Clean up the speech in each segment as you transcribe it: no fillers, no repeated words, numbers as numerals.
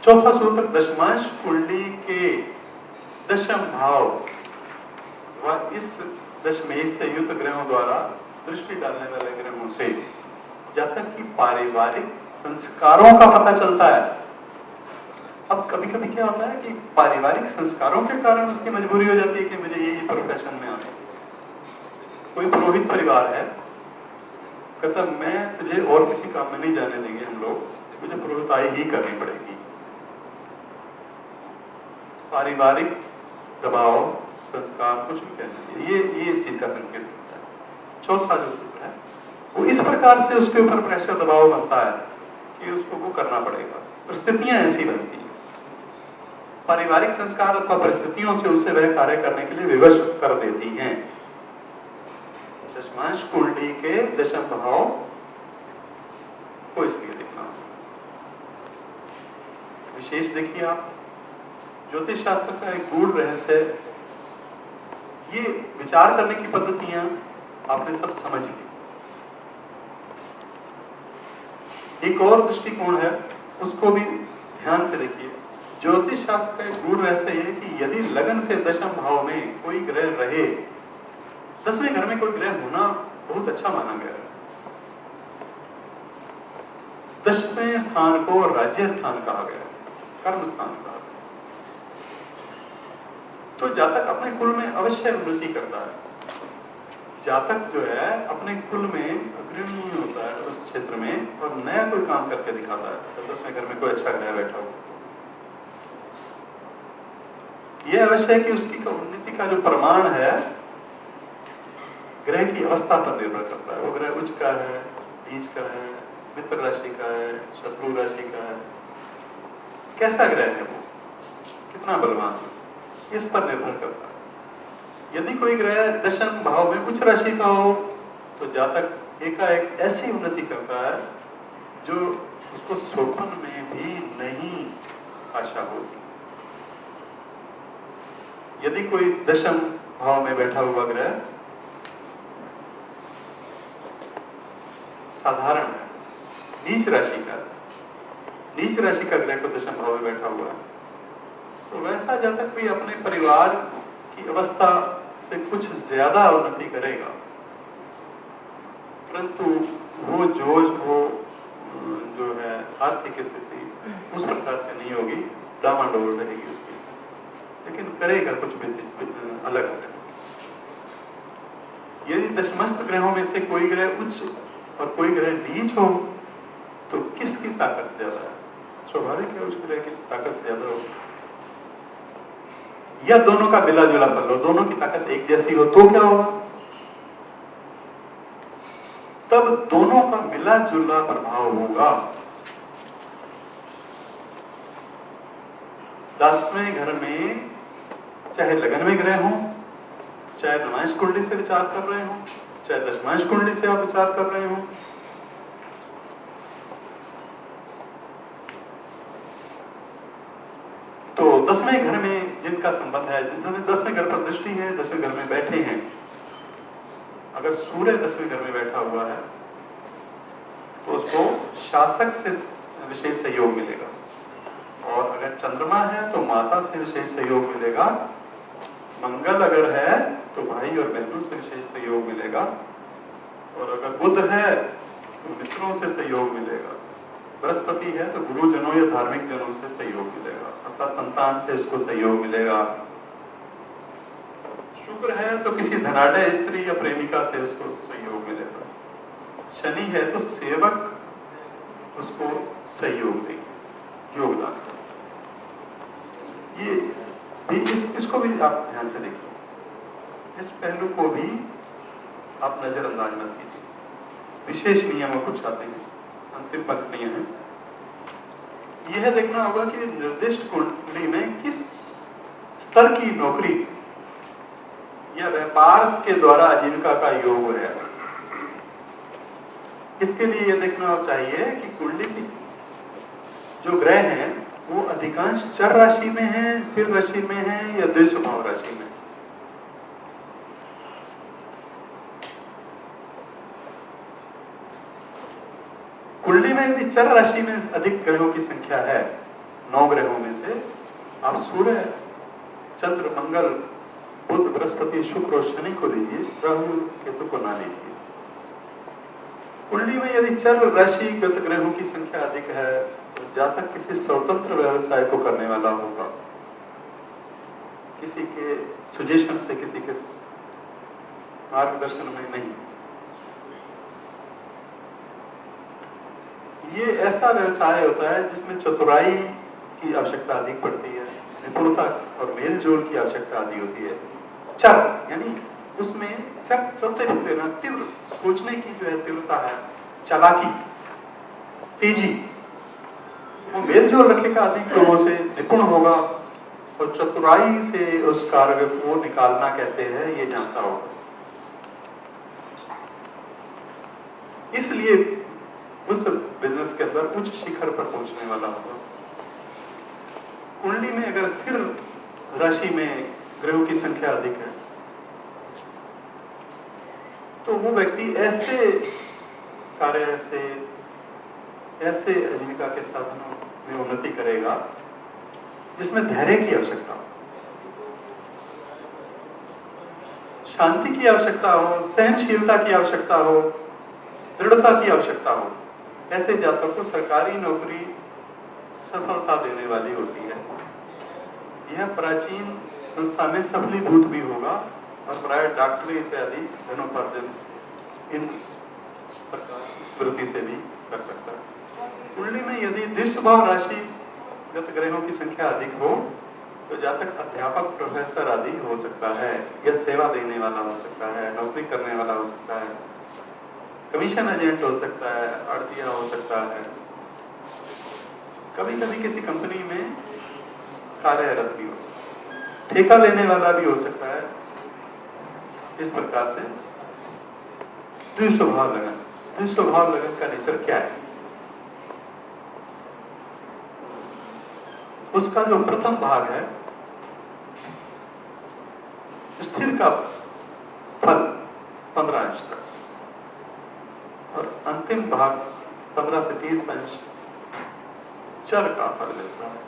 चौथा सूत्र, दशमांश कुंडली के दशम भाव व इस दशमेश से युक्त ग्रहों द्वारा दृष्टि डालने वाले ग्रहों से जातक की पारिवारिक संस्कारों का पता चलता है। अब कभी कभी क्या होता है कि पारिवारिक संस्कारों के कारण उसकी मजबूरी हो जाती है कि मुझे यही प्रोफेशन में आना है। कोई पुरोहित परिवार है, कहता मैं तुझे और किसी काम में नहीं जाने देंगे हम लोग, मुझे पुरोहिताई ही करनी पड़ेगी। पारिवारिक दबाव, संस्कार, कुछ भी कहना, ये इस चीज का संकेत होता है। चौथा जो सूत्र है वो इस प्रकार से उसके ऊपर प्रेशर, दबाव बनता है कि उसको वो करना पड़ेगा। परिस्थितियां ऐसी बनती हैं, पारिवारिक संस्कार अथवा परिस्थितियों से उसे वह कार्य करने के लिए विवश कर देती हैं। दशमांश कुंडली के दशम भाव को इसलिए देखना विशेष देखिए आप, ज्योतिष शास्त्र का एक गूढ़ रहस्य, ये विचार करने की पद्धतियां आपने सब समझ ली। एक और दृष्टिकोण है, उसको भी ध्यान से देखिए। ज्योतिष शास्त्र का एक गूढ़ रहस्य ये है कि यदि लगन से दशम भाव में कोई ग्रह रहे, 10वें घर में कोई ग्रह होना बहुत अच्छा माना गया है। 10वें स्थान को राज्य स्थान कहा गया है, कर्म स्थान कहा गया। तो जातक अपने कुल में अवश्य उन्नति करता है। जातक जो है अपने कुल में अग्रणी होता है उस क्षेत्र में, और नया कोई काम करके दिखाता है। तो 10वें घर में कोई अच्छा ग्रह बैठा हो, यह अवश्य है कि उसकी उन्नति का जो प्रमाण है ग्रह की अवस्था पर निर्भर करता है। वो ग्रह उच्च का है, नीच का है, मित्र राशि का है, शत्रु राशि का है, कैसा ग्रह है वो, कितना बलवान है, इस पर निर्भर करता है। यदि कोई ग्रह दशम भाव में उच्च राशि का हो तो जातक एकाएक ऐसी उन्नति करता है जो उसको स्वप्न में भी नहीं आशा होती। यदि कोई दशम भाव में बैठा हुआ ग्रह साधारण है, नीच राशि का, नीच राशि का ग्रह को दशम भाव में बैठा हुआ है, तो वैसा जातक भी अपने परिवार की अवस्था से कुछ ज्यादा उन्नति करेगा, परंतु वो जो है आर्थिक स्थिति उस प्रकार से नहीं होगी, डामाडोल रहेगी उसकी, लेकिन करेगा कुछ अलग है। यदि दशमस्त ग्रहों में से कोई ग्रह उच्च और कोई ग्रह नीच हो तो किसकी ताकत ज्यादा है? स्वाभाविक है उस ग्रह की ताकत ज्यादा हो। या दोनों का मिला जुला फल हो, दोनों की ताकत एक जैसी हो तो क्या होगा? तब दोनों का मिला जुला प्रभाव होगा। 10वें घर में चाहे लगन में ग्रह हो, चाहे नवांश कुंडली से विचार कर रहे हो, चाहे दशमांश कुंडली से आप विचार कर रहे हो, तो 10वें घर में जिनका संबंध है, जिन्होंने 10वें घर पर दृष्टि है, 10वें घर में बैठे हैं, अगर सूर्य 10वें घर में बैठा हुआ है तो उसको शासक से विशेष सहयोग मिलेगा, और अगर चंद्रमा है तो माता से विशेष सहयोग मिलेगा, मंगल अगर है तो भाई और बहनों से विशेष सहयोग मिलेगा, और अगर बुध है तो मित्रों से सहयोग मिलेगा, बृहस्पति है तो गुरुजनों या धार्मिक जनों से सहयोग मिलेगा, अर्थात संतान से उसको सहयोग मिलेगा, शुक्र है तो किसी धनाढ़ स्त्री या प्रेमिका से उसको सहयोग मिलेगा, शनि है तो सेवक उसको सहयोग देंगे, योगदान। ये भी इसको भी आप ध्यान से देखिए, इस पहलू को भी आप नजरअंदाज मत कीजिए। विशेष नियमों कुछ आते हैं, अंतिम पंक्तियां हैं। यह देखना होगा कि निर्दिष्ट कुंडली में किस स्तर की नौकरी या व्यापार के द्वारा आजीविका का योग है। इसके लिए यह देखना चाहिए कि कुंडली की जो ग्रह हैं वो अधिकांश चर राशि में है, स्थिर राशि में है, या द्विस्वभाव राशि में। कुंडली में यदि चर राशि में अधिक ग्रहों की संख्या है, 9 ग्रहों में से आप सूर्य, चंद्र, मंगल, बुध, बृहस्पति, शुक्र और शनि को लीजिए, राहु केतु को ना लीजिए। कुंडली में यदि चर राशिगत ग्रहों की संख्या अधिक है तो जातक किसी स्वतंत्र व्यवसाय को करने वाला होगा, किसी के सुजेशन से, किसी के मार्गदर्शन में नहीं। ये ऐसा व्यवसाय होता है जिसमें चतुराई की आवश्यकता अधिक पड़ती है, निपुणता और मेलजोल की आवश्यकता अधिक होती है। चर यानी उसमें चलते फिरते ना, तीव्र सोचने की जो है तीव्रता है, चालाकी, तेजी, वो मेलजोल रखेगा अधिक लोगों से, निपुण होगा और चतुराई से उस कार्य को निकालना कैसे है ये जानता होगा। इसलिए उस बिजनेस के अंदर उच्च शिखर पर पहुंचने वाला होगा। कुंडली में अगर स्थिर राशि में ग्रहों की संख्या अधिक है तो वो व्यक्ति ऐसे कार्य से, ऐसे आजीविका के साधनों में उन्नति करेगा जिसमें धैर्य की आवश्यकता हो, शांति की आवश्यकता हो, सहनशीलता की आवश्यकता हो, दृढ़ता की आवश्यकता हो। ऐसे जातकों को सरकारी नौकरी सफलता देने वाली होती है। यह प्राचीन संस्था में सफलीभूत भी होगा और प्राय डॉक्टरी इत्यादि धनोपार्जन इन स्मृति से भी कर सकता है। कुंडली में यदि द्विस्वभाव राशिगत ग्रहों की संख्या अधिक हो तो जातक अध्यापक, प्रोफेसर आदि हो सकता है, या सेवा देने वाला हो सकता है, नौकरी करने वाला हो सकता है, कमीशन एजेंट हो सकता है, आड़तिया हो सकता है, कभी कभी किसी कंपनी में कार्यरत भी हो सकता है, ठेका लेने वाला भी हो सकता है। इस प्रकार से द्विस्वभाव लगन, द्विस्वभाव लगन का नेचर क्या है? उसका जो प्रथम भाग है स्थिर का फल 15 अंश तक और अंतिम भाग 15 से 30 अंश चर का फल देता है।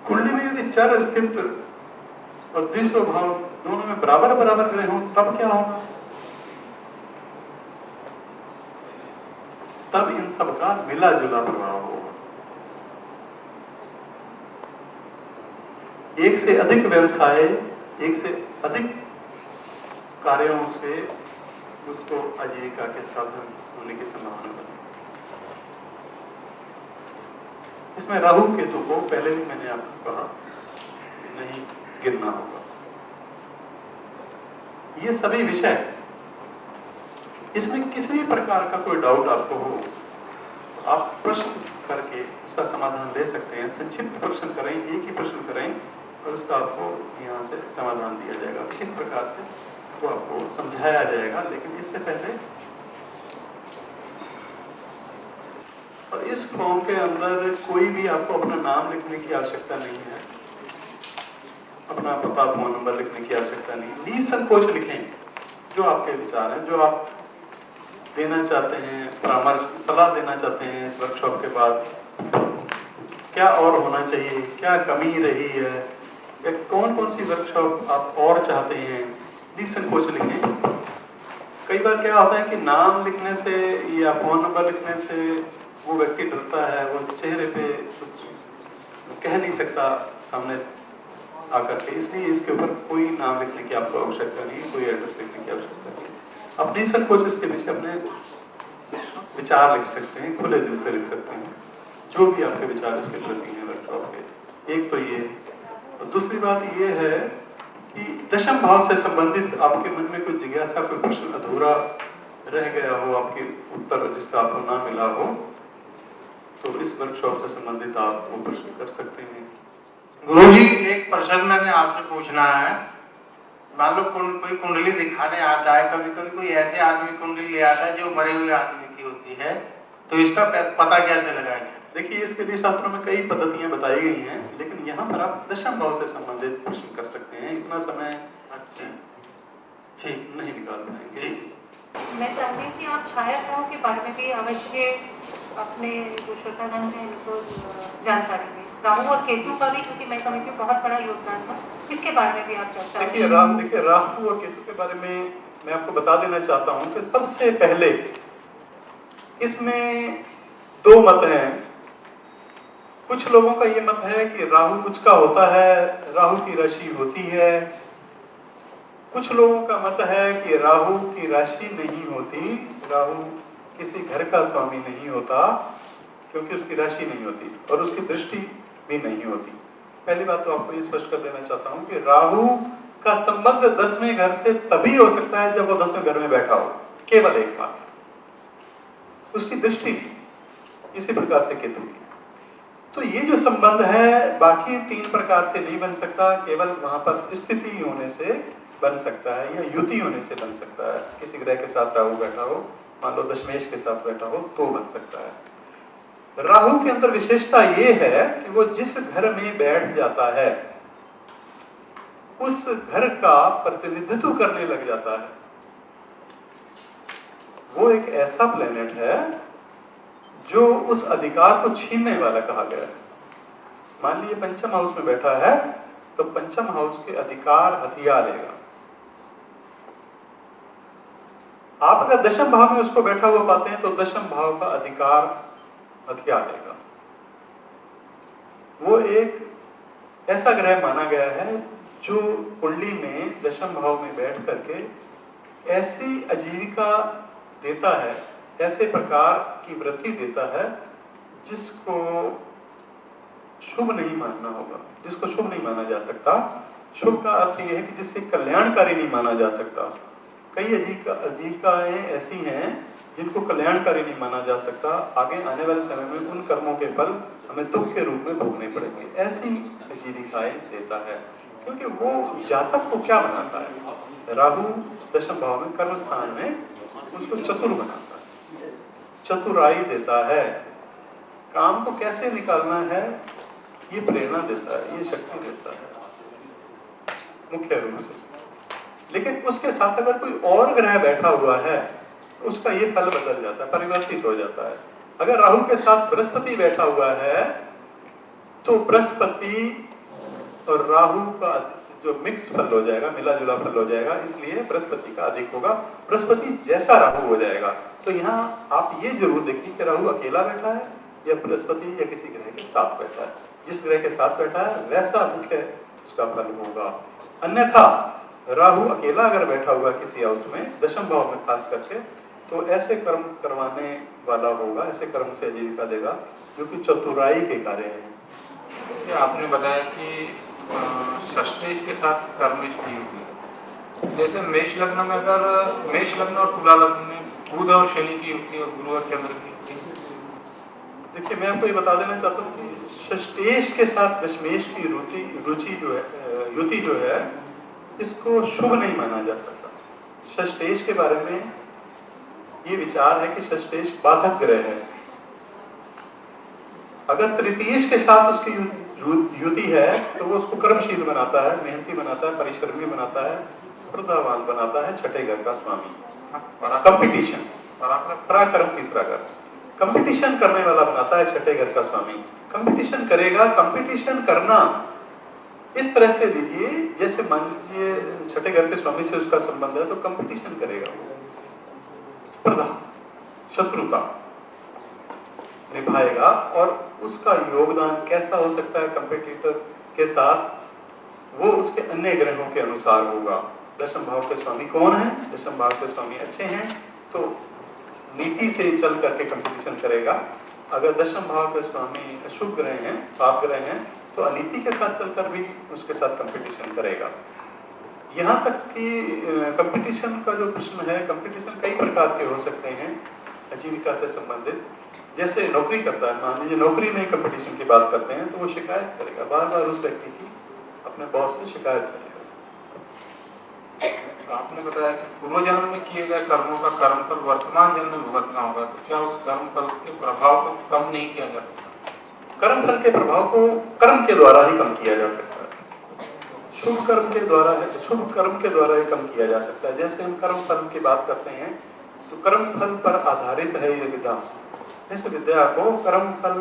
कुंडली में यदि चर, स्थिर और द्विस्वभाव दोनों में बराबर बराबर ग्रह हों तब क्या होगा? तब इन सबका मिला जुला प्रभाव होगा। एक से अधिक व्यवसाय, एक से अधिक कार्यों से उसको आजीविका के साधन होने की संभावना बनी। इसमें राहु केतु को पहले भी मैंने आपको कहा नहीं गिनना होगा। ये सभी विषय, इसमें किसी भी प्रकार का कोई डाउट आपको हो तो आप प्रश्न करके उसका समाधान ले सकते हैं। संक्षिप्त प्रश्न करें, एक ही प्रश्न करें और उसका आपको यहाँ से समाधान दिया जाएगा। किस प्रकार से तो आपको समझाया जाएगा। लेकिन इससे पहले और इस फॉर्म के अंदर कोई भी आपको अपना नाम लिखने की आवश्यकता नहीं है, अपना पता, फोन नंबर लिखने की आवश्यकता नहीं। निसंकोच लिखें जो आपके विचार हैं, जो आप देना चाहते हैं, परामर्श, सलाह देना चाहते हैं। इस वर्कशॉप के बाद क्या और होना चाहिए, क्या कमी रही है, या कौन कौन सी वर्कशॉप आप और चाहते हैं, निसंकोच लिखें। कई बार क्या होता है कि नाम लिखने से या फोन नंबर लिखने से वो व्यक्ति डरता है, वो चेहरे पे कुछ कह नहीं सकता सामने आकर के, इसलिए इसके ऊपर कोई नाम लिखने की आपको आवश्यकता नहीं, कोई एड्रेस लिखने की आवश्यकता नहीं। आप निसंकोच इसके पीछे अपने विचार लिख सकते हैं, खुले दिल से लिख सकते हैं जो भी आपके विचार इसके प्रति हैं वर्कशॉप के। एक तो ये, और दूसरी बात ये है कि दशम भाव से संबंधित आपके मन में कोई जिज्ञासा, कोई प्रश्न अधूरा रह गया हो, आपके उत्तर जिसका आपको ना मिला हो, तो इस वर्कशॉप से संबंधित आप वो प्रश्न कर सकते हैं। गुरुजी, एक प्रश्न मैंने आपसे पूछना है। मान लो कोई कुंडली दिखाने आता है, कभी कभी कोई ऐसे आदमी कुंडली ले आता है जो मरे हुए आदमी की होती है, तो इसका पता कैसे लगाया जाए? देखिए, इसके लिए शास्त्रों में कई पद्धतियां बताई गई हैं, लेकिन यहाँ पर आप दशम भाव से संबंधित प्रश्न कर सकते हैं। इतना समय ठीक नहीं निकाल पाएंगे। मैं चाहती हूँ कि आप छाया ग्रहों के बारे में भी अवश्य अपने जो श्रोतागण हैं इनको जानकारी दें। राहु और केतु का भी, क्योंकि मैं समझती हूँ बहुत बड़ा योगदान था, इसके बारे में भी आप चर्चा। देखिए राहु और केतु के बारे में मैं आपको बता देना चाहता हूं कि सबसे पहले इसमें दो मत हैं। कुछ लोगों का ये मत है कि राहु कुछ का होता है, राहु की राशि होती है। कुछ लोगों का मत है कि राहु की राशि नहीं होती, राहु किसी घर का स्वामी नहीं होता क्योंकि उसकी राशि नहीं होती और उसकी दृष्टि भी नहीं होती। पहली बात तो आपको ये स्पष्ट कर देना चाहता हूं कि राहु का संबंध 10वें घर से तभी हो सकता है जब वो 10वें घर में बैठा हो, केवल एकमात्र उसकी दृष्टि। इसी प्रकार से केतु की। तो ये जो संबंध है बाकी 3 प्रकार से नहीं बन सकता, केवल वहां पर स्थिति होने से बन सकता है या युति होने से बन सकता है। किसी ग्रह के साथ राहु बैठा हो, मान लो दशमेश के साथ बैठा हो तो बन सकता है। राहु के अंदर विशेषता ये है कि वो जिस घर में बैठ जाता है उस घर का प्रतिनिधित्व करने लग जाता है। वो एक ऐसा प्लेनेट है जो उस अधिकार को छीनने वाला कहा गया है। मान लीजिए पंचम हाउस में बैठा है तो पंचम हाउस के अधिकार हथिया लेगा। आप अगर दशम भाव में उसको बैठा हुआ पाते हैं तो दशम भाव का अधिकार हथिया लेगा। वो एक ऐसा ग्रह माना गया है जो कुंडली में दशम भाव में बैठ करके ऐसी आजीविका देता है, ऐसे प्रकार की वृत्ति देता है जिसको शुभ नहीं मानना होगा, जिसको शुभ नहीं माना जा सकता। शुभ का अर्थ यह है कि जिससे कल्याणकारी नहीं माना जा सकता। कई आजीविकाएं ऐसी हैं जिनको कल्याणकारी नहीं माना जा सकता। आगे आने वाले समय में उन कर्मों के फल हमें दुख के रूप में भोगने पड़ेंगे। ऐसी आजीविकाएं देता है क्योंकि वो जातक को क्या बनाता है, राहु दशम भाव में कर्म स्थान में उसको चतुर बनाता है, चतुराई देता है। काम को कैसे निकालना है ये प्रेरणा देता है, ये शक्ति देता है मुख्य रूप से। लेकिन उसके साथ अगर कोई और ग्रह बैठा हुआ है तो उसका ये फल बदल जाता है, परिवर्तित हो जाता है। अगर राहु के साथ बृहस्पति बैठा हुआ है तो बृहस्पति और राहु का जो मिक्स फल हो जाएगा, मिला जुला फल हो जाएगा, इसलिए बृहस्पति का अधिक होगा। बृहस्पति जैसा राहु हो जाएगा। तो यहाँ आप ये जरूर देखिए कि राहु अकेला बैठा है या बृहस्पति या किसी ग्रह के साथ बैठा है। जिस ग्रह के साथ बैठा है वैसा मुख्य उसका फल होगा। अन्यथा राहु अकेला अगर बैठा हुआ किसी हाउस में दशम भाव में खास करके तो ऐसे कर्म करवाने वाला होगा, ऐसे कर्म से आजीविका देगा जो कि चतुराई के कार्य हैं। आपने बताया कि षष्ठेश के साथ कर्मष्टि युति, जैसे मेष लग्न में अगर मेष लग्न और तुला लग्न में बुध और शनि की युति और गुरु और चंद्र की युति। देखिए मैं आपको ये बता देना चाहता हूँ कि षष्ठेश के साथ दशमेश की रुचि जो है, युति जो है, इसको शुभ नहीं माना जा सकता। षष्ठेश के बारे में ये विचार है कि षष्ठेश बाधक ग्रह है। अगर तृतीयेश के साथ उसकी युति है तो वो उसको कर्मशील बनाता है, मेहनती बनाता है, परिश्रमी बनाता है, स्पर्धावान बनाता है, छठे घर का स्वामी। कंपटीशन, पराक्रम तीसरा घर, कंपटीशन करने वाला बनाता है छठे घर का स्वामी। कंपटीशन करेगा, कंपटीशन करना इस तरह से लीजिए जैसे मान लीजिए छठे घर के स्वामी से उसका संबंध है तो कंपटीशन करेगा, स्पर्धा, शत्रुता निभाएगा। और उसका योगदान कैसा हो सकता है कंपटीटर के साथ, वो उसके अन्य ग्रहों के अनुसार होगा। दशम भाव के स्वामी कौन है, दशम भाव के स्वामी अच्छे हैं तो नीति से चल करके कंपटीशन करेगा। अगर दशम भाव के स्वामी अशुभ ग्रह हैं, पाप ग्रह हैं, तो अनीति के साथ चलकर भी उसके साथ कंपटीशन करेगा। यहाँ तक कि कंपटीशन का जो प्रश्न है, कंपटीशन कई प्रकार के हो सकते हैं आजीविका से संबंधित। जैसे नौकरी करता है, मान लीजिए नौकरी में कंपटीशन की बात करते हैं तो वो शिकायत करेगा, बार बार उस व्यक्ति की अपने बॉस से शिकायत करेगा। तो आपने बताया कि पूर्व जन्म में किए गए कर्मों का कर्म फल वर्तमान जन्म में भुगतना होगा, तो क्या उस कर्म फल के प्रभाव को कम नहीं किया जा सकता? कर्म फल के प्रभाव को कर्म के द्वारा ही कम किया जा सकता है। शुभ कर्म के द्वारा, शुभ कर्म के द्वारा ही कम किया जा सकता है। जैसे हम कर्म फल की बात करते हैं तो कर्म फल पर आधारित है ये विधा। इस विद्या को कर्म फल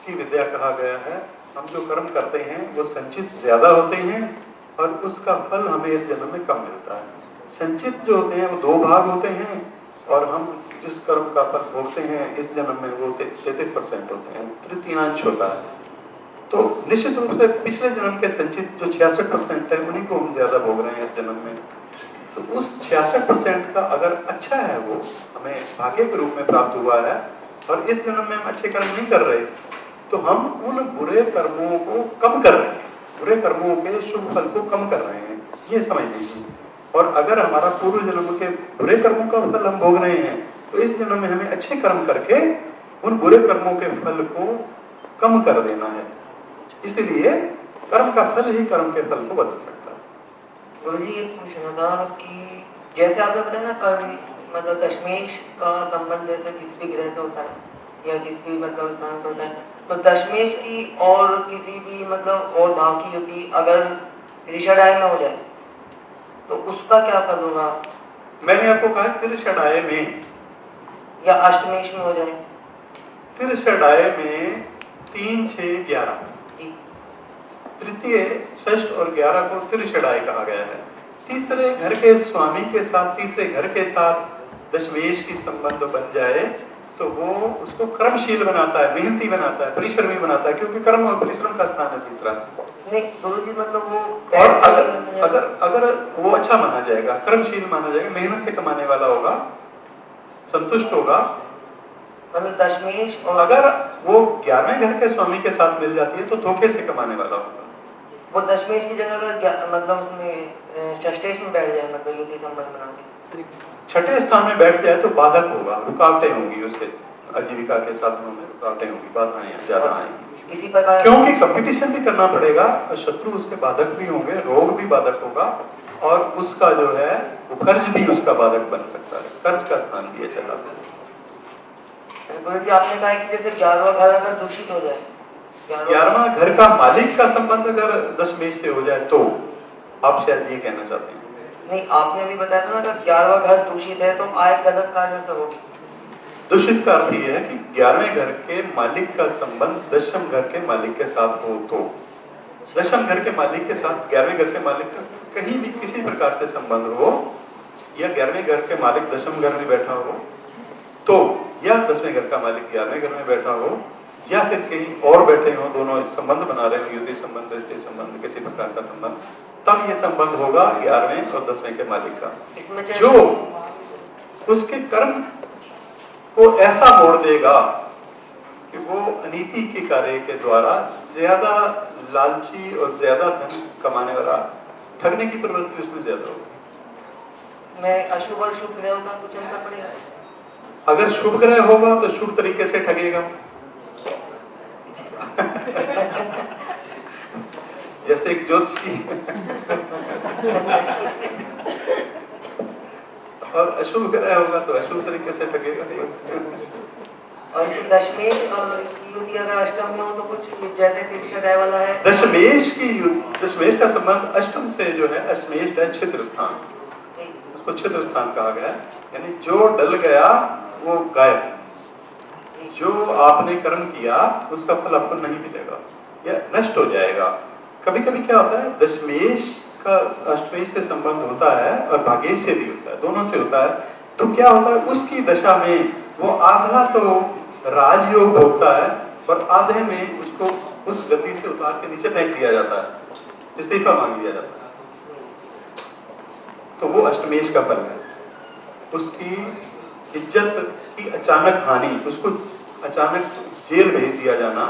की विद्या कहा गया है। हम जो कर्म करते हैं वो संचित ज्यादा होते हैं और उसका फल हमें इस जन्म में कम मिलता है। संचित जो होते हैं वो 2 भाग होते हैं और हम जिस कर्म का फल भोगते हैं इस जन्म में वो 33% होते हैं, तृतीयांश होता है। तो निश्चित रूप से पिछले जन्म के संचित जो 66% है उन्हीं को हम ज्यादा भोग रहे हैं इस जन्म में। तो उस 66% का अगर अच्छा है वो हमें भाग्य के रूप में प्राप्त हुआ है और इस जन्म में हम अच्छे कर्म नहीं कर रहे, तो हम उन बुरे कर्मों को कम कर रहे हैं, बुरे कर्मों के शुभ फल को कम कर रहे हैं, ये समझ लीजिए। और अगर हमारा पूर्व जन्म के बुरे कर्मों का फल हम भोग रहे हैं तो इस जन्म में हमें अच्छे कर्म करके उन बुरे कर्मों के फल को कम कर देना है। इसलिए कर्म का फल ही कर्म के फल को बदल सकता है। गुरु जी, एक पूछना था कि जैसे आपने बताया ना कर्म मतलब दशमेश का संबंध जैसे किसी भी ग्रह से होता है या किसी भी मतलब स्थान से होता है, तो दशमेश की और किसी भी मतलब और भाव की युति अगर ऋषाढ़ाय में हो जाए तो उसका क्या फल होगा? मैंने आपको कहा त्रिषडाय में या अष्टमेश में हो जाए? त्रिषडाय में 3, 6, 11 तृतीय, षष्ठ और 11 को त्रिषडाय कहा गया है। तीसरे घर के स्वामी के साथ, तीसरे घर के साथ दशमेश की संबंध बन जाए तो वो उसको कर्मशील बनाता है, मेहनती बनाता है, परिश्रमी बनाता है, क्योंकि कर्म और परिश्रम का स्थान है तीसरा। नहीं गुरु जी, मतलब वो और अगर वो अच्छा माना जाएगा, कर्मशील माना जाएगा, मेहनत से कमाने वाला होगा, संतुष्ट होगा, मतलब दशमेश, और अगर वो 11वें घर के स्वामी के साथ मिल जाती है तो धोखे से कमाने वाला होगा। वो दशमेश की जगह अगर मतलब उसमें षष्ठेश में बैठ जाए मतलब युति संबंध बना के, छठे स्थान में बैठ जाए तो बाधक होगा, रुकावटें होंगी, उसके आजीविका के साधनों में रुकावटें होंगी, बाधाएं ज्यादा आएंगी इसी प्रकार, क्योंकि कंपटीशन भी करना पड़ेगा और शत्रु उसके बाधक भी होंगे, रोग भी बाधक होगा और उसका जो है वो कर्ज भी उसका बाधक बन सकता है, कर्ज का स्थान भी चला है। गुरु जी आपने कहा कि जैसे 11वां घर अगर दूषित हो जाए, 11वां घर का मालिक का संबंध अगर दशमेश से हो जाए तो आप शायद ये कहना चाहते हैं। नहीं, आपने भी बताया था ना अगर 11वां घर दूषित है तो आय गलत कार्य से होगी। दूषित का अर्थ यह है कि 11वें घर के मालिक का संबंध दशम घर के मालिक के साथ हो तो, दशम घर के मालिक के साथ 11वें घर के मालिक का कहीं भी किसी प्रकार से संबंध हो, या 11वें घर के मालिक दशम घर में बैठा हो तो, या 10वें घर का मालिक 11वें घर में बैठा हो, या फिर कहीं और बैठे हो, दोनों संबंध बना रहे हो, युति संबंध, रिश्ते संबंध, किसी प्रकार का संबंध, तब ये संबंध होगा 11वें और 10वें के मालिक का, जो उसके कर्म को ऐसा मोड़ देगा कि वो अनीति के कार्य के द्वारा ज्यादा लालची और ज्यादा धन कमाने वाला, ठगने की प्रवृत्ति उसमें ज्यादा होगी। मैं अशुभ और शुभ ग्रहों का कुछ अंतर पड़ेगा? अगर शुभ ग्रह होगा तो शुभ तरीके से ठगेगा जैसे एक ज्योतिषी और अशुभ ग्रह होगा तो अशुभ तरीके से ठगेगा। और दशमेश और इसकी युति अगर अष्टम में हो तो कुछ जैसे त्रिषडाय वाला है, दशमेश का संबंध अष्टम से जो है, अष्टमेश है छिद्र स्थान, उसको छिद्र स्थान कहा गया है, यानी जो डल गया वो गायब, जो आपने कर्म किया उसका फल आपको नहीं मिलेगा या नष्ट हो जाएगा। कभी कभी क्या होता है, दशमेश का अष्टमेश से संबंध होता है और भाग्येश से भी होता है, दोनों से होता है, तो क्या होता है उसकी दशा में वो आधा तो राजयोग भोगता है और आधे में उसको उस गति से उतार के नीचे फेंक दिया जाता है, इस्तीफा मांग लिया जाता है, तो वो अष्टमेश का फल है। उसकी इज्जत की अचानक हानि, उसको अचानक जेल भेज दिया जाना,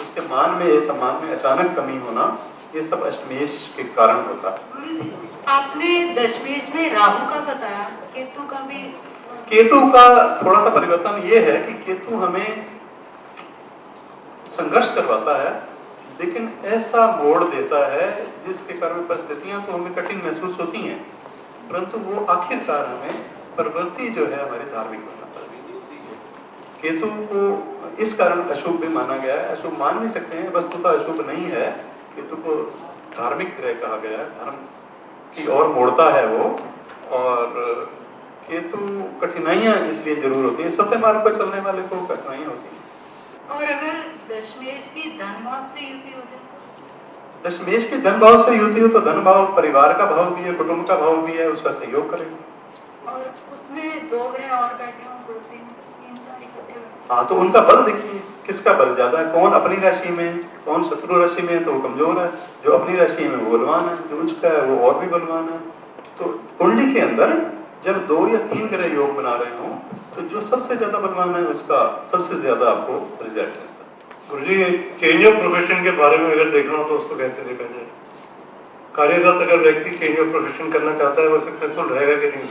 उसके मान में, सम्मान में अचानक कमी होना, ये सब अष्टमेश के कारण होता है। आपने दशमेश में राहु का बताया, केतु का भी? केतु का थोड़ा सा परिवर्तन ये है कि केतु हमें संघर्ष करवाता है, लेकिन ऐसा मोड़ देता है जिसके कारण परिस्थितियां तो हमें कठिन महसूस होती हैं, परंतु वो आखिरकार हमें प्रवृत्ति जो है हमारी धार्मिक बनाता है। केतु को इस कारण अशुभ भी माना गया है, अशुभ मान नहीं सकते हैं, वस्तुतः अशुभ नहीं है। केतु को धार्मिक ग्रह कहा गया है, धर्म की ओर मोड़ता है वो, और केतु कठिनाइयां इसलिए जरूर होती है, सत्य मार्ग पर चलने वाले को कठिनाइयां होती है। और अगर दशमेश की धन भाव से युति हो जाए, दशमेश की धन भाव से युति हो तो धन भाव परिवार का भाव भी है, कुटुंब का भाव भी है, उसका सहयोग करेगा। और उसमें 2 ग्रह और बैठे हों, 2, 3, 4 इकट्ठे बैठे। हाँ, तो उनका बल देखिए, किसका बल ज्यादा है, कौन अपनी राशि में, कौन शत्रु राशि में है तो वो कमजोर है, जो अपनी राशि में वो बलवान है, जो उच्च का है वो और भी बलवान है। तो कुंडली के अंदर जब 2 या 3 ग्रह योग बना रहे हो तो जो सबसे ज्यादा बलवान है उसका सबसे ज्यादा आपको रिजल्ट मिलता है। गुरुजी, चेंज ऑफ प्रोफेशन के बारे में अगर देखना हो तो उसको कैसे देखा जाए? कार्यरत अगर व्यक्ति चेंज ऑफ प्रोफेशन करना चाहता है वो सक्सेसफुल रहेगा कि नहीं?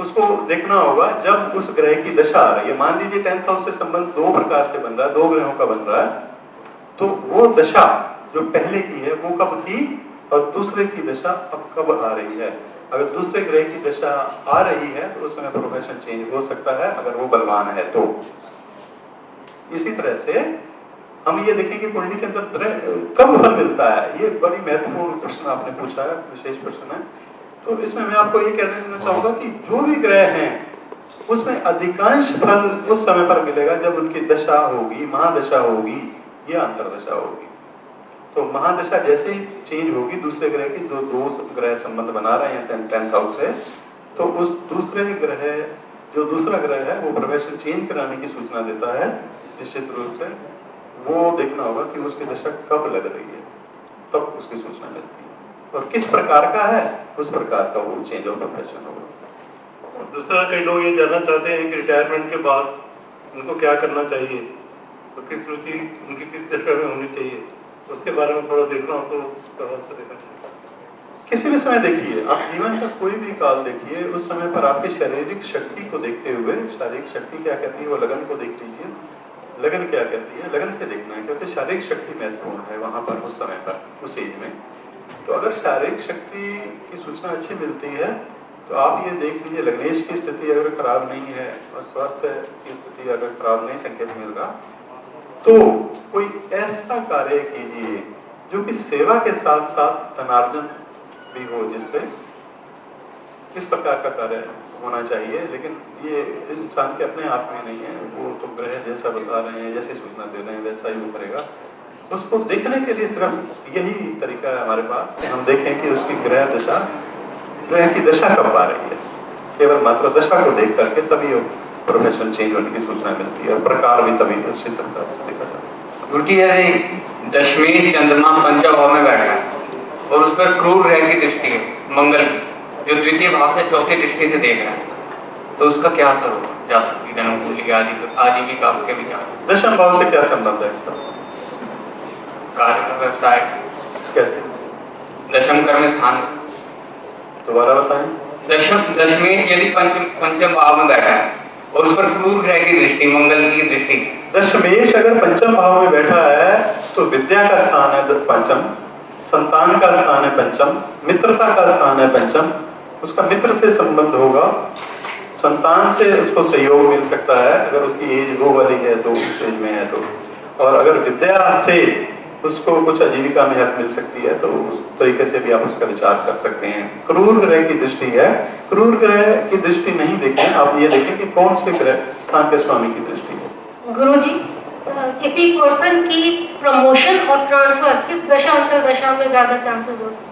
उसको देखना होगा जब उस ग्रह की दशा आ रही है। मान लीजिए 10th हाउस से संबंध 2 प्रकार से बन रहा है, 2 ग्रहों का बन रहा है, तो वो दशा जो पहले की है वो कब थी और दूसरे की दशा अब कब आ रही है। अगर दूसरे ग्रह की दशा आ रही है तो उस समय प्रोफेशन चेंज हो सकता है, अगर वो बलवान है तो। इसी तरह से हम ये देखेंगे कुंडली के अंदर कब फल मिलता है, ये बड़ी महत्वपूर्ण प्रश्न आपने पूछा है, विशेष प्रश्न है। तो इसमें मैं आपको ये कह देना चाहूंगा कि जो भी ग्रह हैं उसमें अधिकांश फल उस समय पर मिलेगा जब उनकी दशा होगी, महादशा होगी या अंतरदशा होगी। तो महादशा जैसे ही चेंज होगी दूसरे ग्रह की, जो 2 ग्रह संबंध बना रहे हैं 10th हाउस से, तो उस दूसरे ग्रह, जो दूसरा ग्रह है वो प्रोफेशन चेंज कराने की सूचना देता है। निश्चित रूप से वो देखना होगा कि उसकी दशा कब लग रही है, तब उसकी सूचना मिलती है, और किस प्रकार का है उस प्रकार का वो चेंज ऑफ प्रोफेशन होगा। और दूसरा, कई लोग ये जानना चाहते हैं कि रिटायरमेंट के बाद उनको क्या करना चाहिए, तो किस रुचि उनकी किस दशा में होनी चाहिए, उसके बारे में थोड़ा देखना हो तो प्रभाव से देखना चाहिए। किसी भी समय देखिए, आप जीवन का कोई भी काल देखिए, उस समय पर आपकी शारीरिक शक्ति को देखते हुए, शारीरिक शक्ति क्या कहती है वो लगन को देख लीजिए, लगन क्या कहती है, लगन से देखना है, क्योंकि शारीरिक शक्ति महत्वपूर्ण है वहां पर उस समय पर, उस एज में। तो अगर शारीरिक शक्ति की सूचना अच्छी मिलती है तो आप ये देख लीजिए, लग्नेश की स्थिति अगर खराब नहीं है और स्वास्थ्य की स्थिति अगर खराब नहीं संकेत मिल रहा, तो कोई ऐसा कार्य कीजिए जो कि सेवा के साथ साथ धनार्जन भी हो, जिससे किस प्रकार का कार्य होना चाहिए। लेकिन ये इंसान के अपने हाथ में नहीं है, वो तो ग्रह जैसा बता रहे हैं, जैसे सूचना दे रहे हैं वैसा ही वो करेगा। उसको देखने के लिए सिर्फ यही तरीका है हमारे पास, हम देखें कि उसकी ग्रह की दशा कब आ रही है। केवल मात्र दशा को देख करके तभी प्रोफेशन चेंज होने की सूचना मिलती है, और प्रकार भी तभी अच्छी तरह से देखा जाता है। गुरुजी, यदि दशमेश चंद्रमा पंचम भाव में बैठा है और उस पर क्रूर ग्रह की दृष्टि है, मंगल की, जो द्वितीय भाव से चौथी दृष्टि से देख रहा है, तो उसका क्या असर होगा जातक की धनकुंडली आजीविका के विचार? दशम भाव से क्या संबंध है इसका? कार्य व्यवसाय कैसे? दशम कर्म स्थान। दोबारा बताएं। दशमेश यदि पंचम भाव में बैठा है और उस पर क्रूर ग्रह की दृष्टि, मंगल की दृष्टि। दशमेश अगर पंचम भाव में बैठा है तो विद्या का स्थान है पंचम, संतान का स्थान है पंचम, मित्रता का स्थान है पंचम, उसका मित्र से संबंध होगा, संतान से उसको सहयोग मिल सकता है अगर उसकी एज वो वाली है तो, उस एज में है तो, और अगर विद्या से उसको कुछ आजीविका में हेल्प मिल सकती है तो उस तरीके से भी आप उसका विचार कर सकते हैं। क्रूर ग्रह की दृष्टि है, क्रूर ग्रह की दृष्टि नहीं देखें, आप ये देखें कि कौन से ग्रह स्थान के स्वामी की दृष्टि है। गुरुजी, किसी पर्सन की प्रमोशन और ट्रांसफर किस दशा अंतरदशा में ज्यादा चांसेस होते हैं?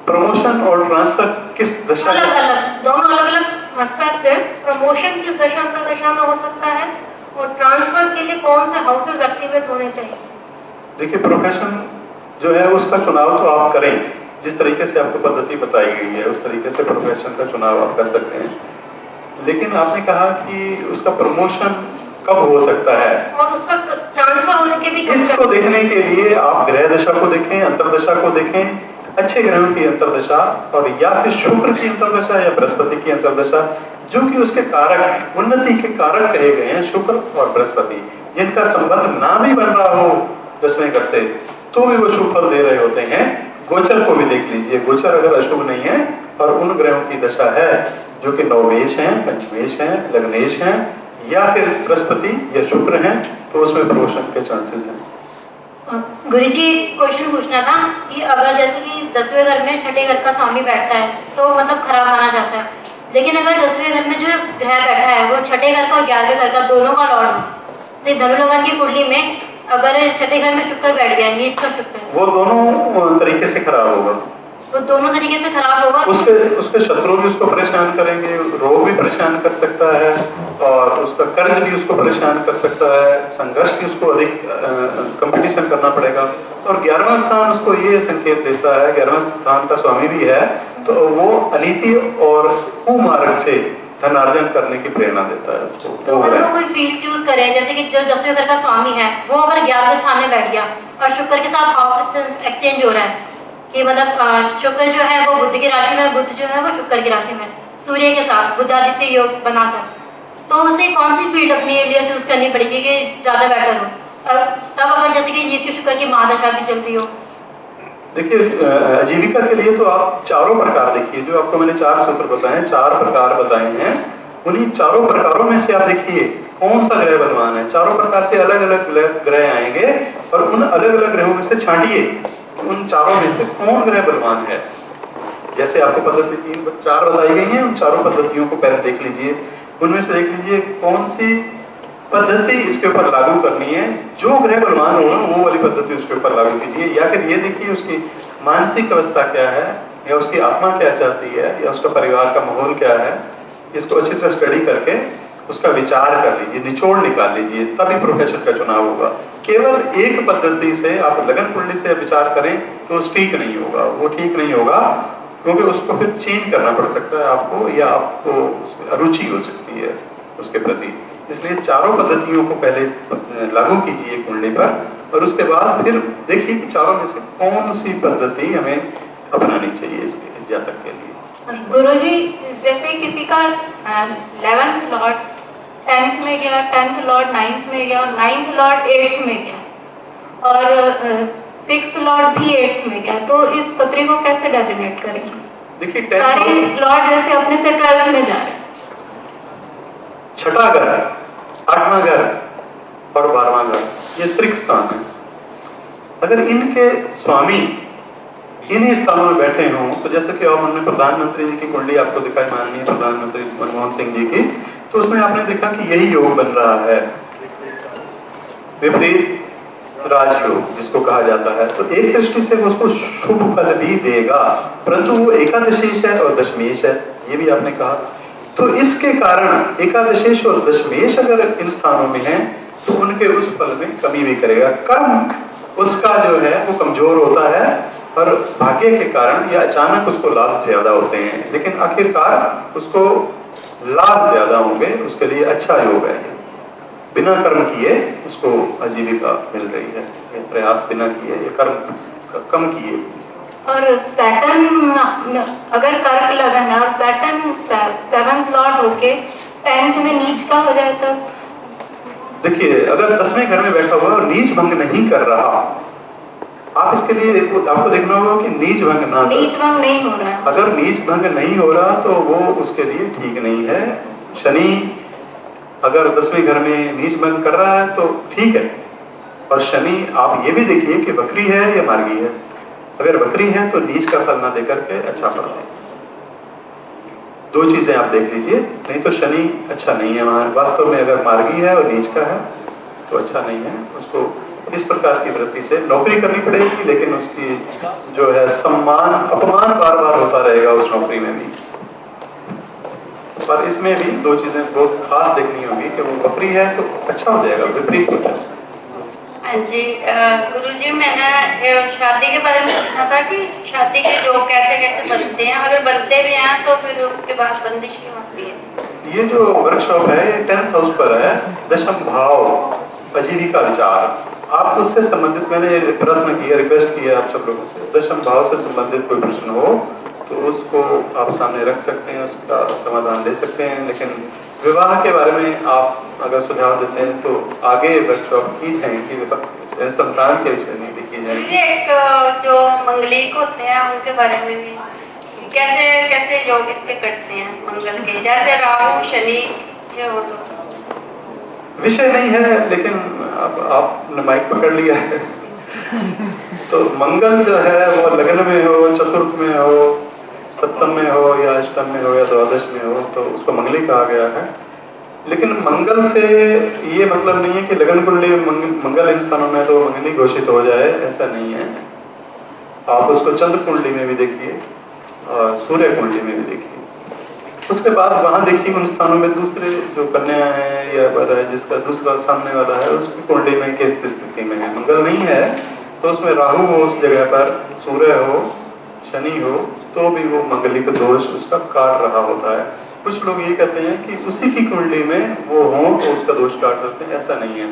प्रमोशन और ट्रांसफर किस दशा में? अलग-अलग, दोनों अलग-अलग एस्पेक्ट है। प्रमोशन किस दशा अंतरदशा में हो सकता है और ट्रांसफर के लिए कौन से हाउसेस एक्टिवेट होने चाहिए? देखिए, प्रोफेशन जो है उसका चुनाव तो आप करें, जिस तरीके से आपको पद्धति बताई गई है उस तरीके से प्रोफेशन का चुनाव आप कर सकते हैं, लेकिन आपने कहा कि उसका प्रमोशन कब हो सकता है और उसका ट्रांसफर होने के भी इसको देखने के लिए आप ग्रह दशा को देखें, अंतरदशा को देखें, अच्छे ग्रहों की अंतरदशा, और या फिर शुक्र की अंतरदशा या बृहस्पति की अंतरदशा, जो कि उसके कारक हैं, उन्नति के कारक कहे गए हैं शुक्र और बृहस्पति, जिनका संबंध ना भी बन रहा हो 10वें घर से तो भी वो शुभ फल दे रहे होते हैं। गोचर को भी देख लीजिए, गोचर अगर अशुभ नहीं है और उन ग्रहों की दशा है जो कि नवमेश हैं, पंचमेश हैं, लग्नेश हैं या फिर बृहस्पति या शुक्र हैं, तो उसमें प्रमोशन के चांसेस हैं। गुरुजी, क्वेश्चन पूछना था कि अगर जैसे कि 10वें घर में छठे घर का स्वामी बैठता है तो मतलब खराब माना जाता है, लेकिन अगर 10वें घर में जो ग्रह बैठा है वो छठे घर का और 11वें घर का दोनों का लॉर्ड हो, जैसे धनु लगन की कुंडली में अगर छठे घर में शुक्र बैठ गया, नीच का शुक्र, वो दोनों तरीके से खराब होगा। वो दोनों तरीके से खराब होगा। उसके शत्रु भी उसको परेशान करेंगे, रोग भी परेशान कर सकता है, और उसका कर्ज भी उसको परेशान कर सकता है, संघर्ष भी उसको अधिक कंपटीशन करना पड़ेगा। और 11वां स्थान उसको ये संकेत देता है, 11वां स्थान का स्वामी भी है, तो वो अनीति और कुमार्ग से धनार्जन करने की प्रेरणा देता है उसको। तो अगर वो कोई फील्ड चूज करे, जैसे कि जो 10वें घर का स्वामी है वो अगर 11वें स्थान में बैठ गया और शुक्र के साथ हाउस एक्सचेंज हो रहा है कि मतलब शुक्र जो है वो बुध की राशि में, बुध जो है वो शुक्र की राशि में, सूर्य के साथ बुधादित्य योग बनाकर, तो उसे कौन सी फील्ड अपने लिए चूज करनी पड़ेगी कि ज्यादा बेटर हो? और तब अगर जैसे कि नीच के शुक्र की महादशा भी चल रही हो। देखिए आजीविका के लिए तो आप चारों प्रकार देखिए, जो आपको मैंने 4 सूत्र बताए, 4 प्रकार बताए हैं, उन्हीं चारों प्रकारों में से आप देखिए कौन सा ग्रह बलवान है। चारों प्रकार से अलग अलग ग्रह आएंगे और उन अलग अलग ग्रहों में से छांटिए उन चारों में से कौन ग्रह बलवान है। जैसे आपको पद्धति 4 बताई गई हैं, उन चारों पद्धतियों को पहले देख लीजिए, उनमें से देख लीजिए कौन सी पद्धति इसके ऊपर लागू करनी है। जो ग्रह बलवान होगा वो वाली पद्धति उसके ऊपर लागू कीजिए, या फिर ये देखिए उसकी मानसिक अवस्था क्या है, या उसकी आत्मा क्या चाहती है, या उसका परिवार का माहौल क्या है। इसको अच्छी तरह स्टडी करके उसका विचार कर लीजिए, निचोड़ निकाल लीजिए, तभी प्रोफेशन का चुनाव होगा। केवल एक पद्धति से आप लगन कुंडली से विचार करें तो ठीक नहीं होगा, वो ठीक नहीं होगा, क्योंकि उसको फिर चेंज करना पड़ सकता है आपको, या आपको उसमें अरुचि हो सकती है उसके प्रति। इसलिए चारों पद्धतियों को पहले लागू कीजिए कुंडली पर, और उसके बाद फिर देखिए कि चारों में से कौन सी पद्धति हमें अपनानी चाहिए इस जातक के लिए। गुरुजी, जैसे किसी का 11th लॉर्ड 10th में गया, 10th लॉर्ड 9th में गया, 9th लॉर्ड 8th में गया और 6th लॉर्ड भी 8th में गया, तो इस पत्री को कैसे डेफिनेट करेंगे? देखिए सारे लॉर्ड जैसे अपने से 12th में जा रहे हैं। छठा घर, 8वां घर और 12वां घर, ये त्रिक स्थान है। अगर इनके स्वामी इन्हीं स्थानों में बैठे हों, तो जैसे कि अब हमने प्रधानमंत्री जी की कुंडली आपको दिखाई, माननीय प्रधानमंत्री मनमोहन सिंह जी की, तो उसमें आपने देखा कि यही योग बन रहा है, विपरीत राजयोग जिसको कहा जाता है। तो एक दृष्टि से वो उसको शुभ फल भी देगा, परंतु वो एकादशेष है और दशमेश है, ये भी आपने कहा। तो इसके कारण एकादशेष और दशमेश अगर इन स्थानों में है तो उनके उस फल में कमी भी करेगा। कर्म उसका जो है वो कमजोर होता है, और भाग्य के कारण या अचानक उसको लाभ ज्यादा होते हैं, लेकिन आखिरकार उसको लाभ ज्यादा होंगे, उसके लिए अच्छा योग है। बिना कर्म किए उसको आजीविका मिल रही है, ये प्रयास बिना किए, ये कर्म कम किए। और सैटर्न अगर कर्क लगन है और सैटर्न 7th लॉर्ड होके 10th में नीच का हो जाए तो देखिए, अगर 10वें घर में बैठा हुआ और नीच भंग नहीं कर रहा, आप इसके लिए आपको देखना होगा कि नीच भंग ना, नीच भंग नहीं हो रहा है। अगर नीच भंग नहीं हो रहा तो वो उसके लिए ठीक नहीं है। शनि अगर 10वें घर में नीच भंग कर रहा है तो ठीक है, और शनि आप ये भी देखिए कि वक्री है या मार्गी है। अगर वक्री है तो नीच का फल ना देकर के अच्छा फल है। 2 चीजें आप देख लीजिए, नहीं तो शनि अच्छा नहीं है वहां। वास्तव में अगर मार्गी है और नीच का है तो अच्छा नहीं है। उसको इस प्रकार की वृत्ति से नौकरी करनी पड़ेगी, लेकिन उसकी जो है सम्मान अपमान बार बार होता रहेगा उस नौकरी में भी। पर इसमें भी 2 चीजें बहुत खास देखनी होगी कि वो वक्री है तो अच्छा हो जाएगा, विपरीत हो जाएगा। हाँ जी, गुरुजी मैंने शादी के बारे में पूछना था कि शादी के जो कैसे कैसे बनते हैं, अगर बनते भी हैं तो फिर उसके बाद बंदिश क्यों होती है? ये जो वर्कशॉप है ये 10th हाउस पर है, दशम भाव आजीविका विचार। आप उससे संबंधित मैंने प्रश्न किया, रिक्वेस्ट किया आप सब लोगों से, दशम भाव से संबंधित कोई प्रश्न हो तो उसको आप सामने रख सकते हैं, उसका समाधान ले सकते हैं। लेकिन विवाह के बारे में आप अगर सुझाव देते हैं तो आगे वर्कशॉप की जाएगी, संतान के विषय में भी की जाएगी। एक जो मंगलिक होते हैं उनके बारे में भी कैसे कैसे योग इसके करते हैं मंगल के, जैसे राहु शनि ये हो तो विषय नहीं है, लेकिन अब आपने माइक पकड़ लिया है तो मंगल जो है वो लग्न में हो, चतुर्थ में हो, सप्तम में हो या अष्टम में हो या द्वादश में हो तो उसको मंगली कहा गया है। लेकिन मंगल से ये मतलब नहीं है कि लगन कुंडली मंगल इन स्थानों में तो मंगली घोषित हो जाए, ऐसा नहीं है। आप उसको चंद्र कुंडली में भी देखिए और सूर्य कुंडली में भी देखिए। उसके बाद वहां देखिए उन स्थानों में दूसरे जो कन्या है या वर है जिसका दूसरा सामने वाला है उसकी कुंडली में किस स्थिति में है, मंगल नहीं है तो उसमें राहु हो उस जगह पर, सूर्य हो, शनि हो, तो भी वो मंगली का दोष उसका काट रहा होता है। कुछ लोग ये कहते हैं कि उसी की कुंडली में वो हो तो उसका दोष काट सकते हैं, ऐसा नहीं है।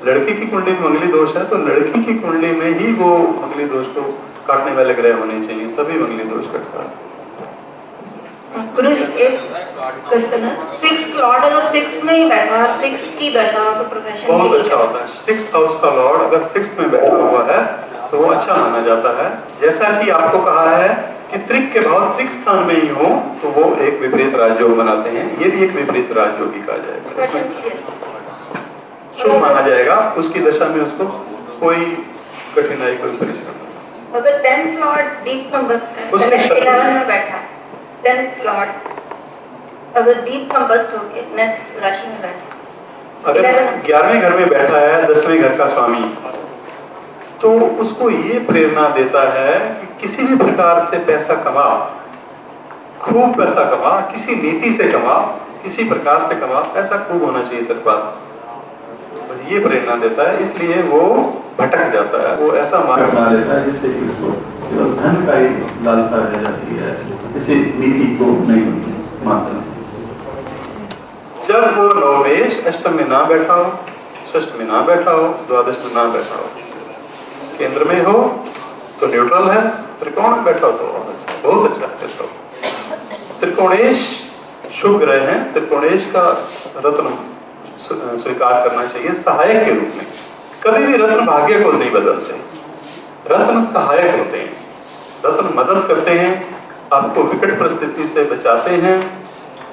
लड़की की कुंडली में मंगली दोष है तो लड़की की कुंडली में ही वो मंगली दोष को काटने वाले ग्रह होने चाहिए, तभी मंगली दोष कटता है। गुरु जी एक क्वेश्चन है, 6th लॉर्ड अगर 6th में ही बैठा है, 6th की दशा हो तो प्रोफेशन बहुत अच्छा होता है। 6th हाउस का लॉर्ड अगर 6th में बैठा हुआ है तो वो अच्छा माना जाता है। जैसा कि आपको कहा है कि त्रिक के भाव त्रिक स्थान में ही हो तो वो एक विपरीत राजयोग बनाते हैं, ये भी एक विपरीत राजयोगी कहा जाएगा, इसमें शुभ माना जाएगा। उसकी दशा में उसको कोई कठिनाई, कोई परिश्रम। अगर 10th लॉर्ड डीप कंबस्ट उसके 11 में बैठा है, 10th लॉर्ड अगर डीप कंबस्ट होके नेक्स्ट राशि में बैठा, अगर 11वें घर में बैठा है 10वें घर का स्वामी, तो उसको ये प्रेरणा देता है कि किसी भी प्रकार से पैसा कमा, खूब पैसा कमा, किसी नीति से कमा, किसी प्रकार से कमा, पैसा खूब होना चाहिए तेरे पास, बस ये प्रेरणा देता है। इसलिए वो भटक जाता है, वो ऐसा मार्ग बना लेता है जिससे कि उसको केवल धन का ही लालसा रह जाती है, किसी नीति को नहीं मानता। जब वो नवमेश अष्टम में ना बैठा हो, षष्ठ में ना बैठा हो, द्वादश में ना बैठा हो, केंद्र में हो तो न्यूट्रल है, त्रिकोण में बैठा हो तो बहुत अच्छा है। तो त्रिकोणेश शुभ ग्रह है, त्रिकोणेश का रत्न स्वीकार करना चाहिए सहायक के रूप में। कभी भी रत्न भाग्य को नहीं बदलते, रत्न सहायक होते हैं, रत्न मदद करते हैं, आपको विकट परिस्थिति से बचाते हैं,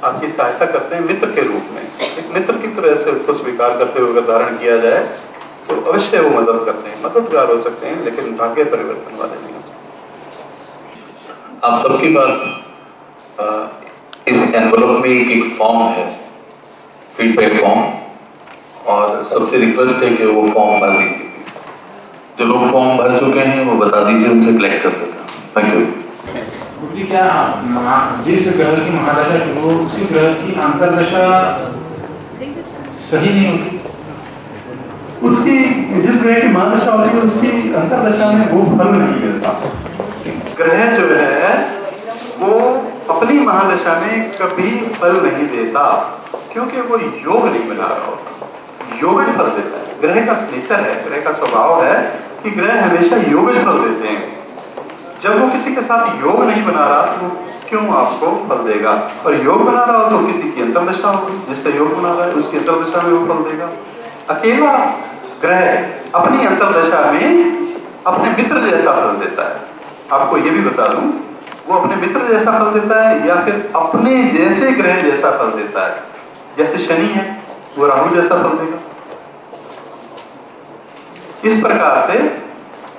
आपकी सहायता करते हैं मित्र के रूप में। एक मित्र की तरह से उसको स्वीकार करते हुए अगर धारण किया जाए तो अवश्य वो मदद करते हैं, मददगार हो सकते हैं, लेकिन भाग्य परिवर्तन वाले नहीं हो सकते। आप सबके पास इस एनवलप में एक फॉर्म है, फीडबैक फॉर्म, और सबसे रिक्वेस्ट है कि वो फॉर्म भर दीजिए। जो लोग फॉर्म भर चुके हैं वो बता दीजिए, उनसे कलेक्ट कर देता हूँ। Thank you. क्या जिस ग्रह की महादशा शुरू हो उसी ग्रह की अंतर्दशा सही नहीं होती? उसकी जिस ग्रह की महादशा होती है उसकी अंतर्दशा में वो फल नहीं मिलता। ग्रह जो है वो अपनी महादशा में कभी फल नहीं देता, क्योंकि वो योग नहीं बना रहा होता। योगज फल देता है, ग्रह का नेचर है, ग्रह का स्वभाव है कि ग्रह हमेशा योगज फल देते हैं। जब वो किसी के साथ योग नहीं बना रहा तो क्यों आपको फल देगा, और योग बना रहा हो तो किसी की अंतर्दशा होगी, जिससे योग बना रहा है उसकी अंतर्दशा में वो फल देगा। अकेला ग्रह अपनी अंतर्दशा में अपने मित्र जैसा फल देता है। आपको ये भी बता दूं, वो अपने मित्र जैसा फल देता है या फिर अपने जैसे ग्रह जैसा फल देता है। जैसे शनि है वो राहु जैसा फल देगा। इस प्रकार से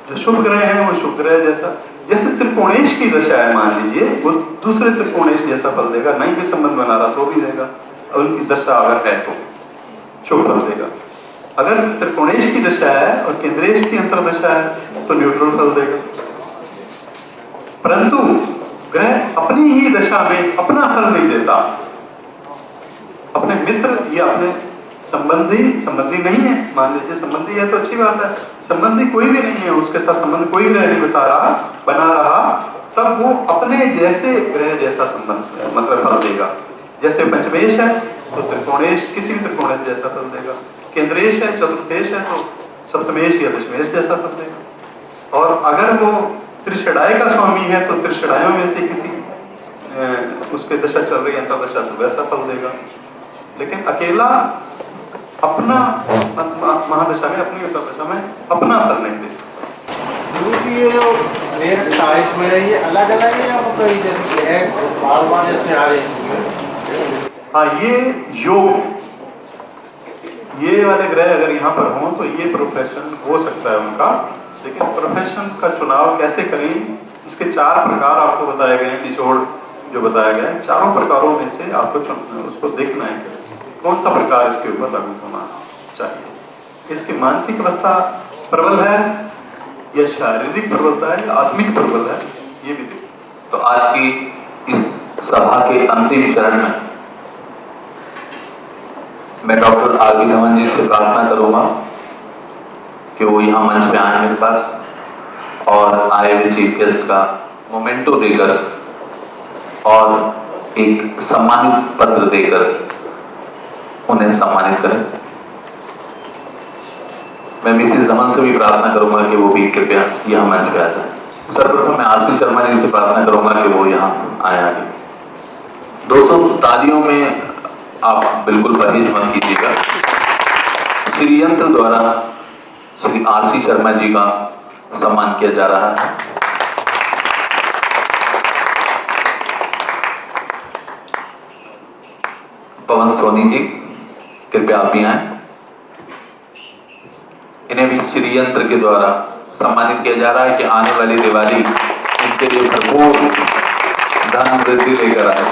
जो शुभ ग्रह है वो शुभ ग्रह जैसा, जैसे त्रिकोणेश की दशा है मान लीजिए, वो दूसरे त्रिकोणेश जैसा फल देगा, नहीं भी संबंध बना रहा तो भी देगा, और उनकी दशा अगर है तो शुभ फल देगा। अगर त्रिकोणेश की दशा है और केंद्रेश की अंतर्दशा है तो न्यूट्रल फल देगा। परंतु ग्रह अपनी ही दशा में अपना फल नहीं देता, अपने मित्र या अपने संबंधी नहीं है, मान लीजिए संबंधी है तो अच्छी बात है, संबंधी कोई भी नहीं है, उसके साथ संबंध कोई ग्रह नहीं बना रहा, तब वो अपने जैसे ग्रह जैसा संबंध मतलब फल देगा। जैसे पंचमेश है तो त्रिकोणेश किसी भी त्रिकोणेश जैसा फल देगा, केंद्रेश है चतुर्थेश है तो सप्तमेश या दशमेश जैसा फल देगा। और अगर वो त्रिषडाय का स्वामी है तो त्रिषडायों में से किसी उसके दशा चल रही है अंतर्दशा तो वैसा फल देगा। लेकिन अकेला अपना महादशा में अपनी अंतर्दशा में अपना फल नहीं दे सकता। ये जो 28 में ये अलग अलग है या कोई जैसे बार जैसे आ रही है? हाँ, ये योग, ये वाले ग्रह अगर यहाँ पर हों तो ये प्रोफेशन हो सकता है उनका, लेकिन प्रोफेशन का चुनाव कैसे करें इसके 4 प्रकार आपको बताए गए हैं, निचोड़ जो बताया गया है, चारों प्रकारों में से आपको चुनना है, उसको देखना है कि कौन सा प्रकार इसके ऊपर लागू होना चाहिए। इसकी मानसिक अवस्था प्रबल है या शारीरिक प्रबलता है या आत्मिक प्रबल है, ये भी देखो। तो आज की इस सभा के अंतिम चरण में मैं डॉक्टर आर बी धवन जी से प्रार्थना करूंगा कि वो यहाँ मंच पे आए मेरे पास और आए हुए चीफ गेस्ट का मोमेंटो देकर और एक सम्मानित पत्र देकर उन्हें सम्मानित करें। मैं मिसेस धवन से भी प्रार्थना करूंगा कि वो भी कृपया यहाँ मंच पे आ जाए। सर्वप्रथम मैं आरसी शर्मा जी से प्रार्थना करूंगा कि वो यहाँ आए आगे। दोस्तों, तालियों में आप बिल्कुल परहेज मत कीजिएगा। श्री यंत्र द्वारा श्री आरसी शर्मा जी का सम्मान किया जा रहा है। पवन सोनी जी, कृपया आप भी आए। इन्हें भी श्री यंत्र के द्वारा सम्मानित किया जा रहा है कि आने वाली दिवाली इनके लिए भरपूर धन वृद्धि लेकर आए।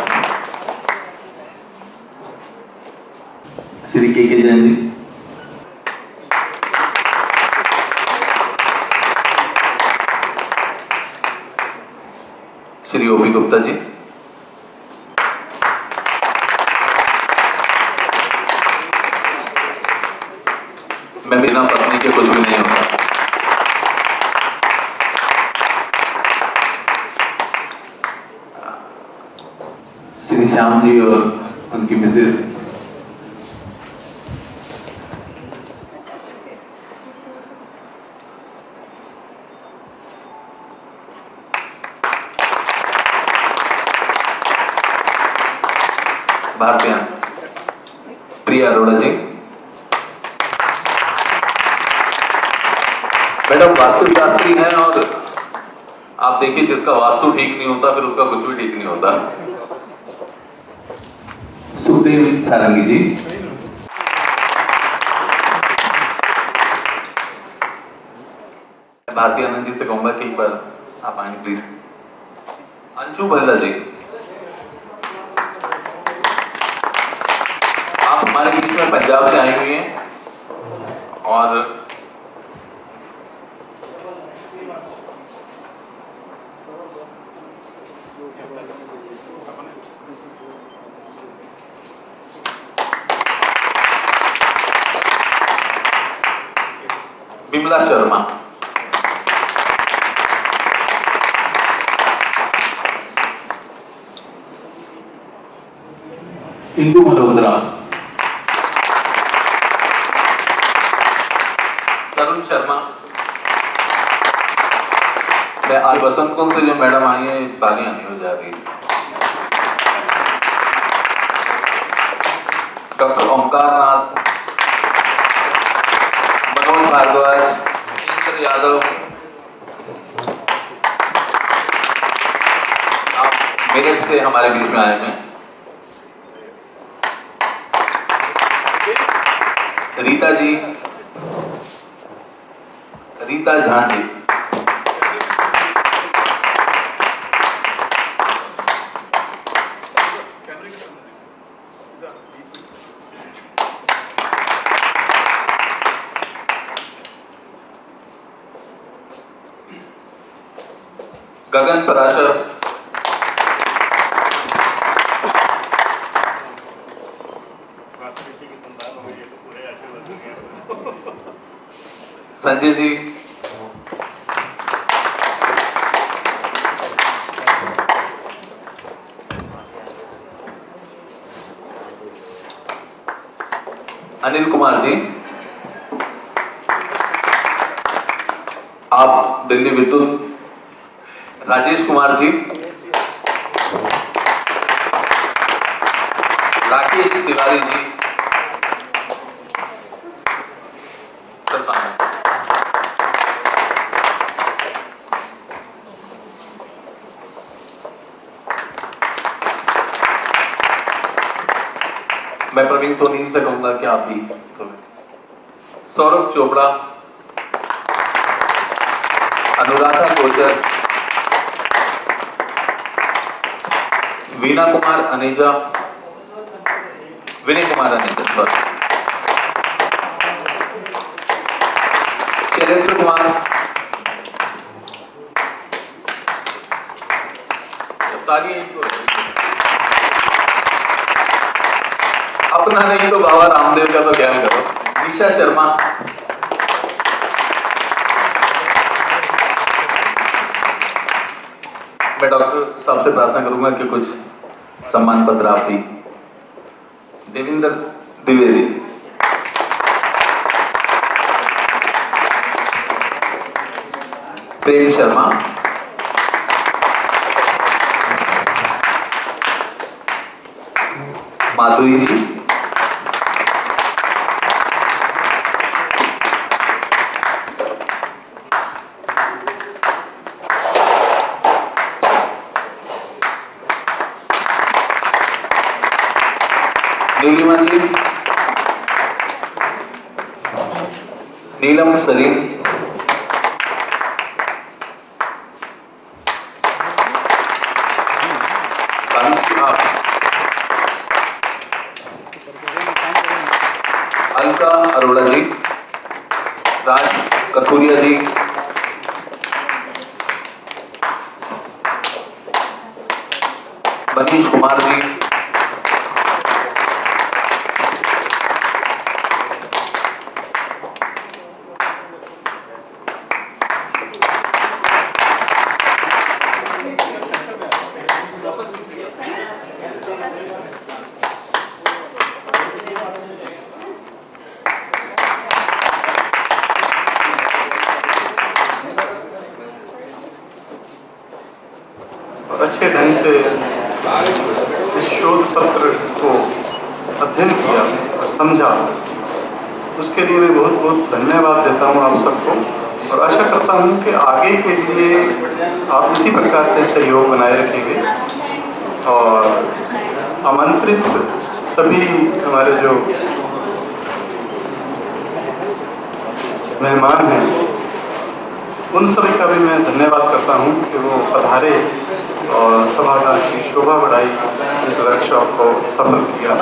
श्री के जैन जी, श्री ओपी गुप्ता जी, मैं बिना पत्नी के कुछ भी नहीं होता। श्री श्याम जी और उनकी मिसेज, भारतीय प्रिया अरोड़ा जी। मैडम वास्तुशास्त्री हैं और आप देखिए जिसका वास्तु ठीक नहीं होता फिर उसका कुछ भी ठीक नहीं होता। सुखदेव सारंगी जी, भारतीय आनंद जी से कहूंगा कि एक बार आप आएंगे प्लीज। अंशु भल्ला जी, आप हमारे बीच में पंजाब से आई हुई हैं और विमला शर्मा, इंदु मल्होत्रा, तरुण शर्मा। मैं आज बसंत कुंज से जो मैडम आई है तालियां नहीं हो जा रही। डॉक्टर ओमकार नाथ, मनोज भारद्वाज, इंद्र यादव, आप मेरठ से हमारे बीच में आए हैं। रीता जी, रीता झान जी, गगन पराशर, संजय जी, अनिल कुमार जी, आप दिल्ली विद्युत, राजेश कुमार जी, राकेश तिवारी जी, मैं प्रवीण सोनी से कहूंगा कि आप भी। सौरभ चोपड़ा, अनुराधा गोचर, वीना कुमार अनेजा, विनय कुमार अनेजा, सॉरी, चैलेंद्र कुमार, अपना नहीं तो बाबा रामदेव का तो ख्याल करो। निशा शर्मा, मैं डॉक्टर साहब से प्रार्थना करूंगा कि कुछ सम्मान पत्र आप भी। देवेंद्र द्विवेदी, प्रेम शर्मा, माधुरी जी, नीलिमा जी, नीलम सलीम, अलका अरोड़ा जी, राज कथुरिया जी, मनीष कुमार जी, अच्छे ढंग से इस शोध पत्र को अध्ययन किया और समझा, उसके लिए मैं बहुत बहुत धन्यवाद देता हूँ आप सबको, और आशा करता हूँ कि आगे के लिए आप इसी प्रकार से सहयोग बनाए रखेंगे और आमंत्रित सभी हमारे जो मेहमान हैं उन सभी का भी मैं धन्यवाद करता हूँ कि वो पधारे और सभागार की शोभा बढ़ाई, इस वर्कशॉप को सफल किया।